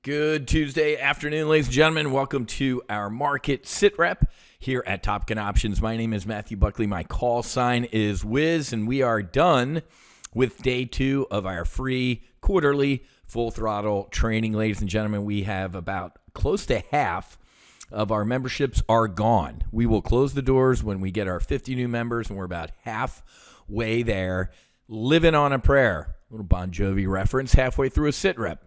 Good Tuesday afternoon, ladies and gentlemen. Welcome to our market SITREP here at TOPGUN Options. My name is Matthew Buckley. My call sign is Wiz, and we are done with day 2 of our free quarterly full throttle training. Ladies and gentlemen, we have about close to half of our memberships are gone. We will close the doors when we get our 50 new members, and we're about halfway there. Living on a prayer. A little Bon Jovi reference halfway through a SITREP.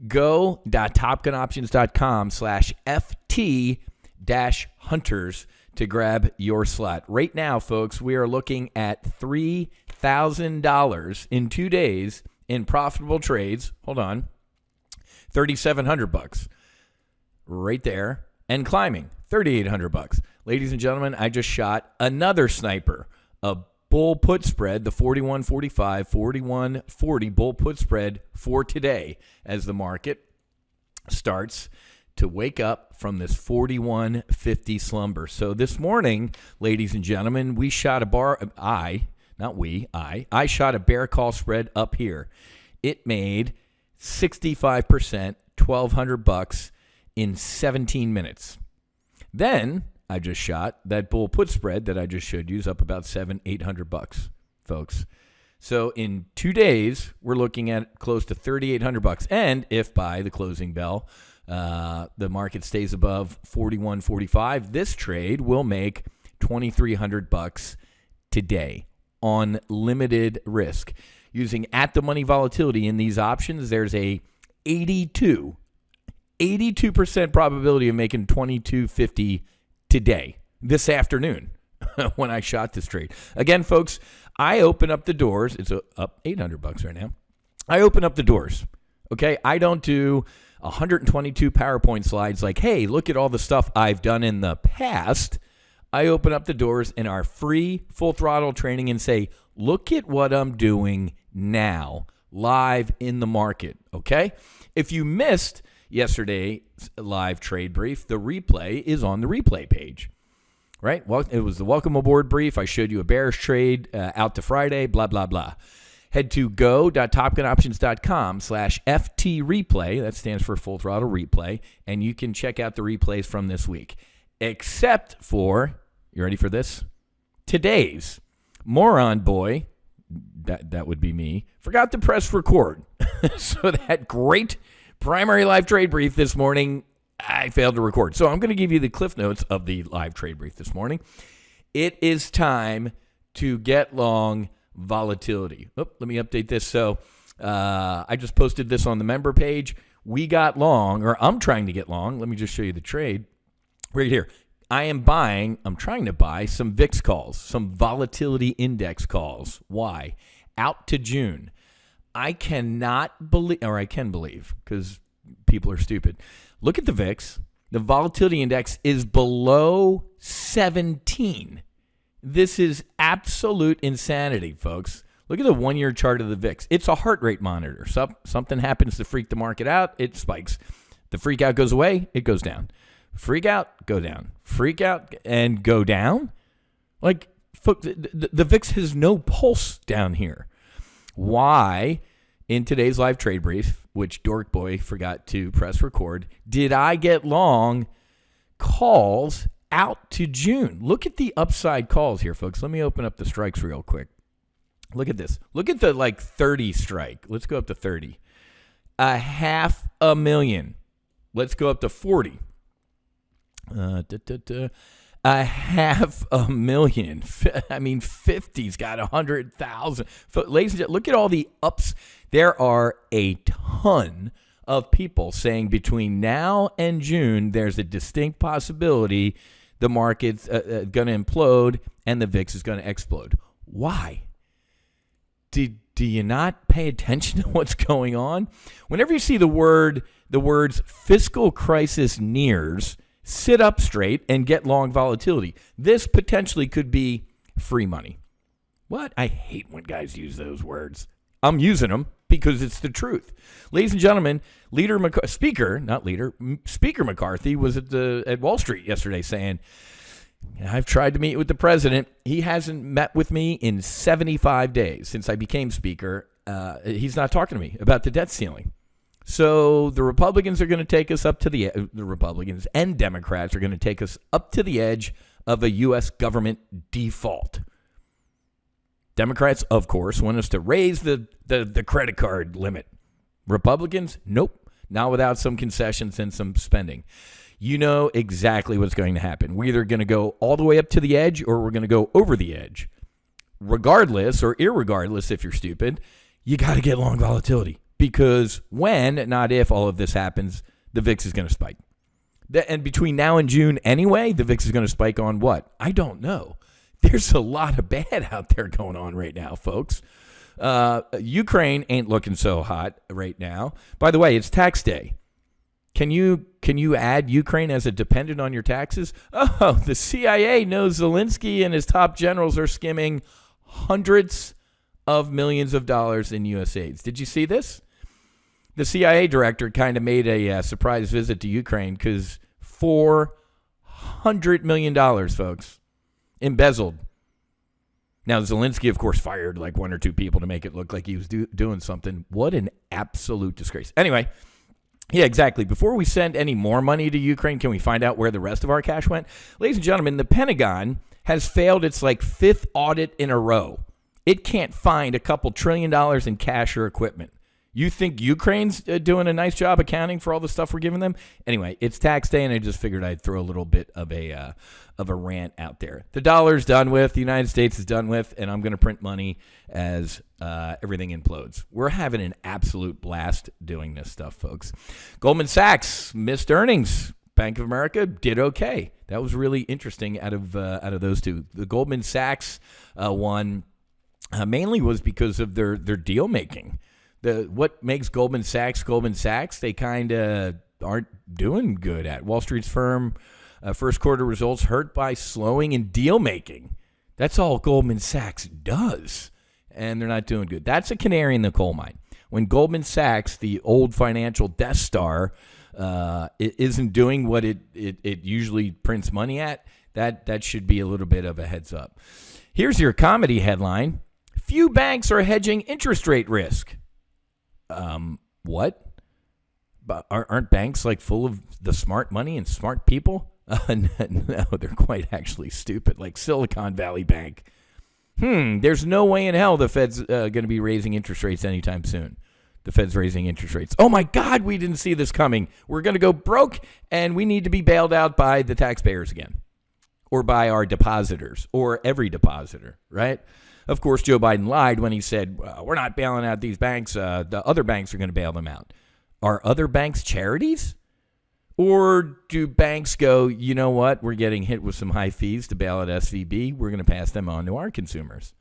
Go.topgunoptions.com/FT-hunters to grab your slot. Right now, folks, we are looking at $3,000 in 2 days in profitable trades. Hold on. $3,700 right there, and climbing $3,800. Ladies and gentlemen, I just shot another sniper, a bull put spread, the 41.45, 41.40 bull put spread for today as the market starts to wake up from this 41.50 slumber. So this morning, ladies and gentlemen, we shot a I shot a bear call spread up here. It made 65%, $1,200 in 17 minutes. Then I just shot that bull put spread that I just showed you is up about $700-800, folks. So in 2 days, we're looking at close to $3,800. And if by the closing bell, the market stays above 41.45, this trade will make $2,300 today on limited risk. Using at the money volatility in these options, there's a 82% probability of making $2,250 today, this afternoon, when I shot this trade. Again, folks, I open up the doors. It's up $800 right now. I open up the doors, okay? I don't do 122 PowerPoint slides like, hey, look at all the stuff I've done in the past. I open up the doors in our free full throttle training and say, look at what I'm doing now, live in the market, okay? If you missed yesterday's live trade brief, the replay is on the replay page, right? Well, it was the welcome aboard brief. I showed you a bearish trade out to Friday, blah, blah, blah. Head to go.topgunoptions.com/FT replay. That stands for full throttle replay. And you can check out the replays from this week, except for, you ready for this? Today's moron boy, that would be me, forgot to press record. So that great primary live trade brief this morning, I failed to record. So I'm going to give you the cliff notes of the live trade brief this morning. It is time to get long volatility. Let me update this. So I just posted this on the member page. We got long, or I'm trying to get long. Let me just show you the trade right here. I'm trying to buy some VIX calls, some volatility index calls. Why? Out to June. I cannot believe, or I can believe, because people are stupid. Look at the VIX. The volatility index is below 17. This is absolute insanity, folks. Look at the 1-year chart of the VIX. It's a heart rate monitor. Something happens to freak the market out, it spikes. The freak out goes away, it goes down. Freak out, go down. Freak out and go down. Like, folks, the VIX has no pulse down here. Why, in today's live trade brief, which Dork Boy forgot to press record, did I get long calls out to June? Look at the upside calls here, folks. Let me open up the strikes real quick. Look at this. Look at the 30 strike. Let's go up to 30. 500,000. Let's go up to 40. 500,000. I mean, 50's got 100,000. Ladies and gentlemen, look at all the ups. There are a ton of people saying between now and June, there's a distinct possibility the market's going to implode and the VIX is going to explode. Why? Do you not pay attention to what's going on? Whenever you see the words fiscal crisis nears, sit up straight and get long volatility. This potentially could be free money. What? I hate when guys use those words. I'm using them because it's the truth. Ladies and gentlemen, Speaker McCarthy was at Wall Street yesterday saying, I've tried to meet with the president. He hasn't met with me in 75 days since I became speaker. He's not talking to me about the debt ceiling. So the Republicans are going to take us up to the Republicans and Democrats are going to take us up to the edge of a U.S. government default. Democrats, of course, want us to raise the credit card limit. Republicans, nope, not without some concessions and some spending. You know exactly what's going to happen. We're either going to go all the way up to the edge or we're going to go over the edge. Regardless or irregardless, if you're stupid, you got to get long volatility. Because when, not if, all of this happens, the VIX is going to spike. And between now and June anyway, the VIX is going to spike on what? I don't know. There's a lot of bad out there going on right now, folks. Ukraine ain't looking so hot right now. By the way, it's tax day. Can you add Ukraine as a dependent on your taxes? Oh, the CIA knows Zelensky and his top generals are skimming hundreds of millions of dollars in U.S. aids. Did you see this? The CIA director kind of made a surprise visit to Ukraine because $400 million, folks, embezzled. Now, Zelensky, of course, fired like one or two people to make it look like he was doing something. What an absolute disgrace. Anyway, yeah, exactly. Before we send any more money to Ukraine, can we find out where the rest of our cash went? Ladies and gentlemen, the Pentagon has failed its like fifth audit in a row. It can't find a couple $1 trillion in cash or equipment. You think Ukraine's doing a nice job accounting for all the stuff we're giving them? Anyway, it's tax day, and I just figured I'd throw a little bit of a rant out there. The dollar's done with. The United States is done with, and I'm going to print money as everything implodes. We're having an absolute blast doing this stuff, folks. Goldman Sachs missed earnings. Bank of America did okay. That was really interesting out of those two. The Goldman Sachs one mainly was because of their deal making. What makes Goldman Sachs, they kind of aren't doing good at. Wall Street's firm first quarter results hurt by slowing in deal making. That's all Goldman Sachs does, and they're not doing good. That's a canary in the coal mine. When Goldman Sachs, the old financial Death Star, isn't doing what it usually prints money at, that should be a little bit of a heads up. Here's your comedy headline. Few banks are hedging interest rate risk. What? But aren't banks like full of the smart money and smart people? No, they're quite actually stupid, like Silicon Valley Bank. There's no way in hell the Fed's going to be raising interest rates anytime soon. The Fed's raising interest rates. Oh my God, we didn't see this coming. We're going to go broke, and we need to be bailed out by the taxpayers again, or by our depositors, or every depositor, right? Of course, Joe Biden lied when he said, we're not bailing out these banks. The other banks are going to bail them out. Are other banks charities? Or do banks go, you know what? We're getting hit with some high fees to bail out SVB. We're going to pass them on to our consumers.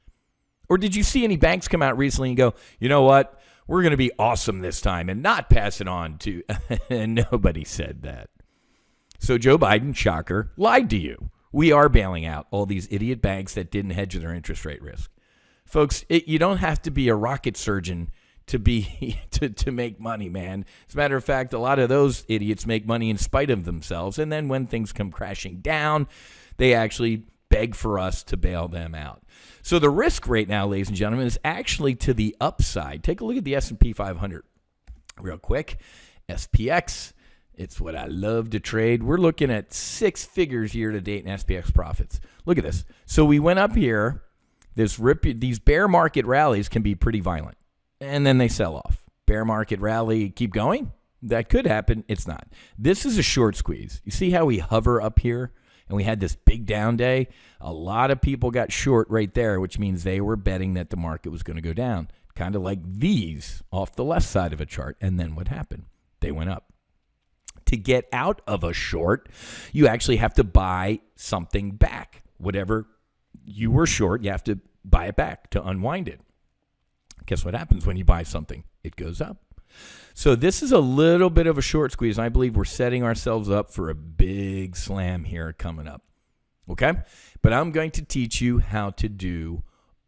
Or did you see any banks come out recently and go, you know what? We're going to be awesome this time and not pass it on to... And nobody said that. So Joe Biden, shocker, lied to you. We are bailing out all these idiot banks that didn't hedge their interest rate risk. Folks, you don't have to be a rocket surgeon to make money, man. As a matter of fact, a lot of those idiots make money in spite of themselves. And then when things come crashing down, they actually beg for us to bail them out. So the risk right now, ladies and gentlemen, is actually to the upside. Take a look at the S&P 500 real quick. SPX. It's what I love to trade. We're looking at 6 figures year to date in SPX profits. Look at this. So we went up here. These bear market rallies can be pretty violent, and then they sell off. Bear market rally, keep going? That could happen. It's not. This is a short squeeze. You see how we hover up here, and we had this big down day? A lot of people got short right there, which means they were betting that the market was going to go down, kind of like these off the left side of a chart. And then what happened? They went up. To get out of a short, you actually have to buy something back. Whatever you were short, you have to buy it back to unwind it. Guess what happens when you buy something? It goes up. So this is a little bit of a short squeeze. I believe we're setting ourselves up for a big slam here coming up. Okay? But I'm going to teach you how to do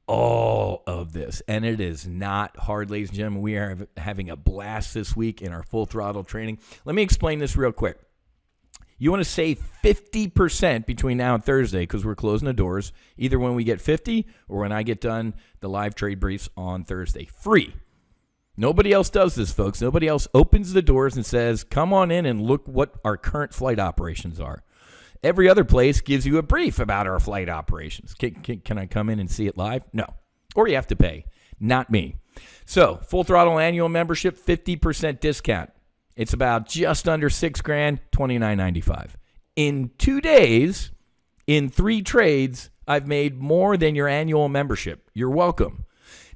all of this. And it is not hard, ladies and gentlemen. We are having a blast this week in our full throttle training. Let me explain this real quick. You want to save 50% between now and Thursday because we're closing the doors, either when we get 50 or when I get done the live trade briefs on Thursday. Free. Nobody else does this, folks. Nobody else opens the doors and says, come on in and look what our current flight operations are. Every other place gives you a brief about our flight operations. Can I come in and see it live? No. Or you have to pay. Not me. So, Full Throttle annual membership, 50% discount. It's about just under $6,000, $29.95. In 2 days, in 3 trades, I've made more than your annual membership. You're welcome.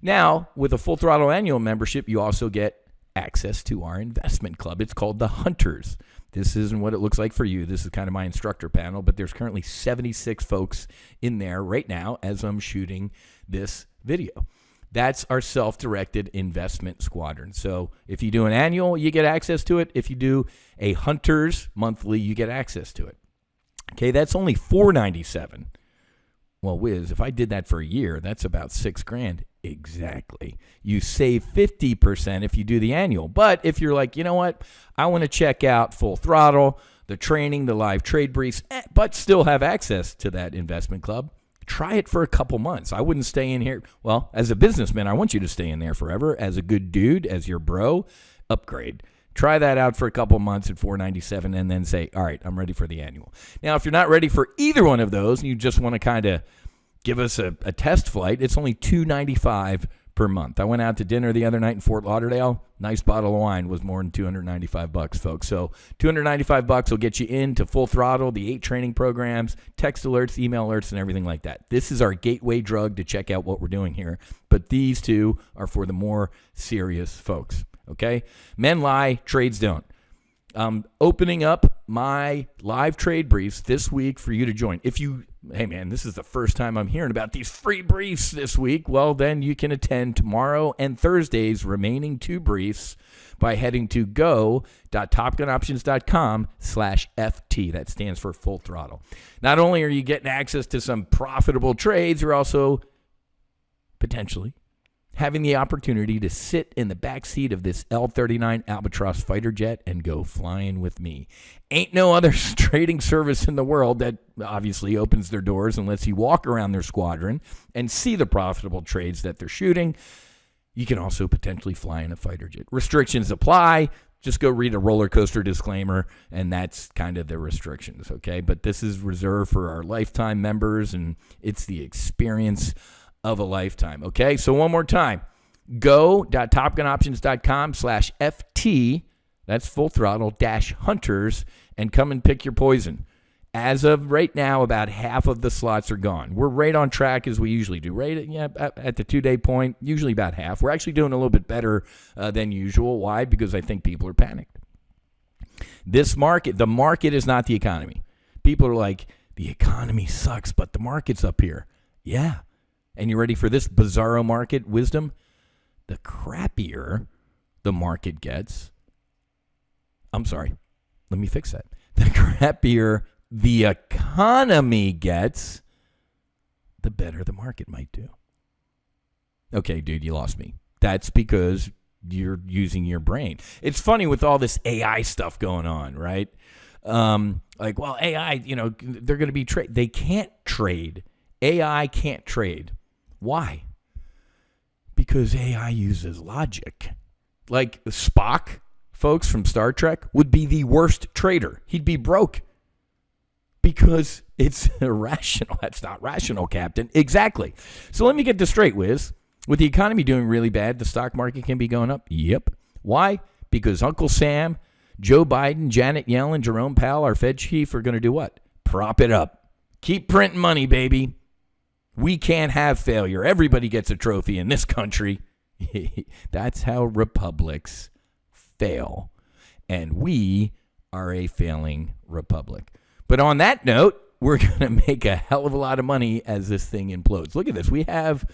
Now, with a Full Throttle annual membership, you also get access to our investment club. It's called the Hunters. This isn't what it looks like for you. This is kind of my instructor panel, but there's currently 76 folks in there right now as I'm shooting this video. That's our self-directed investment squadron. So if you do an annual, you get access to it. If you do a Hunters monthly, you get access to it. Okay, that's only $497. Well, Wiz, if I did that for a year, that's about $6,000. Exactly. You save 50% if you do the annual. But if you're like, you know what, I want to check out Full Throttle, the training, the live trade briefs, but still have access to that investment club, try it for a couple months. I wouldn't stay in here. Well, as a businessman, I want you to stay in there forever. As a good dude, as your bro, upgrade. Try that out for a couple months at $497 and then say, all right, I'm ready for the annual. Now, if you're not ready for either one of those and you just want to kind of give us a test flight, it's only $295 per month. I went out to dinner the other night in Fort Lauderdale. Nice bottle of wine was more than $295, folks. So $295 will get you into Full Throttle, the 8 training programs, text alerts, email alerts, and everything like that. This is our gateway drug to check out what we're doing here. But these two are for the more serious folks. Okay? Men lie, trades don't. Opening up my live trade briefs this week for you to join. Hey man, this is the first time I'm hearing about these free briefs this week. Well, then you can attend tomorrow and Thursday's remaining 2 briefs by heading to go.topgunoptions.com/FT. That stands for Full Throttle. Not only are you getting access to some profitable trades, you're also potentially having the opportunity to sit in the back seat of this L-39 Albatross fighter jet and go flying with me. Ain't no other trading service in the world that obviously opens their doors and lets you walk around their squadron and see the profitable trades that they're shooting. You can also potentially fly in a fighter jet. Restrictions apply. Just go read a roller coaster disclaimer, and that's kind of the restrictions, okay? But this is reserved for our lifetime members, and it's the experience of a lifetime. Okay, so one more time, go.topgunoptions.com/FT, that's Full Throttle -Hunters, and come and pick your poison. As of right now, about half of the slots are gone. We're right on track as we usually do, right at the 2-day point, usually about half. We're actually doing a little bit better than usual. Why? Because I think people are panicked. This market, the market is not the economy. People are like, the economy sucks, but the market's up here. Yeah. And you ready for this bizarro market wisdom? The crappier the market gets, I'm sorry, let me fix that. The crappier the economy gets, the better the market might do. Okay, dude, you lost me. That's because you're using your brain. It's funny with all this AI stuff going on, right? Like, well, AI, they're going to be they can't trade. AI can't trade. Why? Because AI uses logic. Like Spock, folks, from Star Trek, would be the worst trader. He'd be broke because it's irrational. That's not rational, Captain. Exactly. So let me get this straight, Wiz. With the economy doing really bad, the stock market can be going up? Yep. Why? Because Uncle Sam, Joe Biden, Janet Yellen, Jerome Powell, our Fed chief are going to do what? Prop it up. Keep printing money, baby. We can't have failure. Everybody gets a trophy in this country. That's how republics fail. And we are a failing republic. But on that note, we're going to make a hell of a lot of money as this thing implodes. Look at this. We have,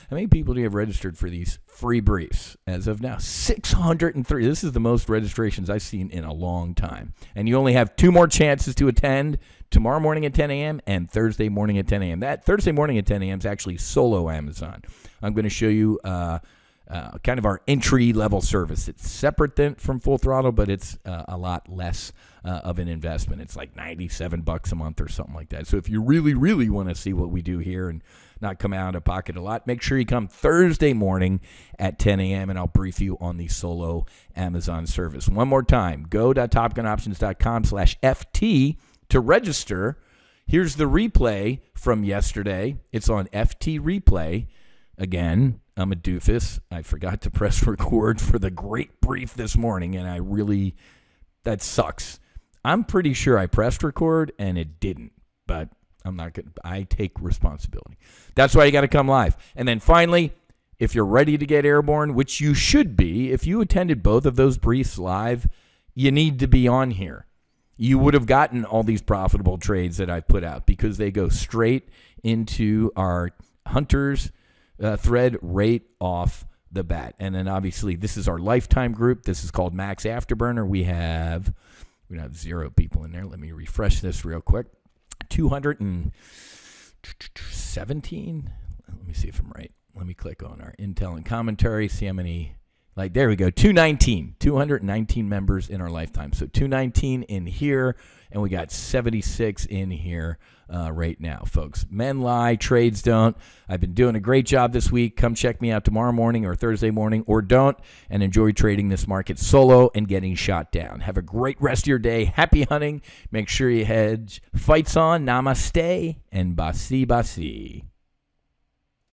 how many people do you have registered for these free briefs? As of now, 603. This is the most registrations I've seen in a long time. And you only have 2 more chances to attend. Tomorrow morning at 10 a.m. and Thursday morning at 10 a.m. That Thursday morning at 10 a.m. is actually solo Amazon. I'm going to show you kind of our entry-level service. It's separate from Full Throttle, but it's a lot less of an investment. It's like $97 a month or something like that. So if you really, really want to see what we do here and not come out of pocket a lot, make sure you come Thursday morning at 10 a.m. and I'll brief you on the solo Amazon service. One more time, go to topgunoptions.com/FT to register. Here's the replay from yesterday. It's on FT Replay. Again, I'm a doofus. I forgot to press record for the great brief this morning, and that sucks. I'm pretty sure I pressed record, and it didn't, but I'm not going to. I take responsibility. That's why you got to come live. And then finally, if you're ready to get airborne, which you should be, if you attended both of those briefs live, you need to be on here. You would have gotten all these profitable trades that I put out because they go straight into our hunters thread right off the bat. And then obviously this is our lifetime group. This is called Max Afterburner. We have 0 people in there. Let me refresh this real quick. 217. Let me see if I'm right. Let me click on our intel and commentary, see how many. There we go, 219 members in our lifetime. So 219 in here, and we got 76 in here right now, folks. Men lie, trades don't. I've been doing a great job this week. Come check me out tomorrow morning or Thursday morning, or don't, and enjoy trading this market solo and getting shot down. Have a great rest of your day. Happy hunting. Make sure you hedge. Fights on. Namaste and basi basi.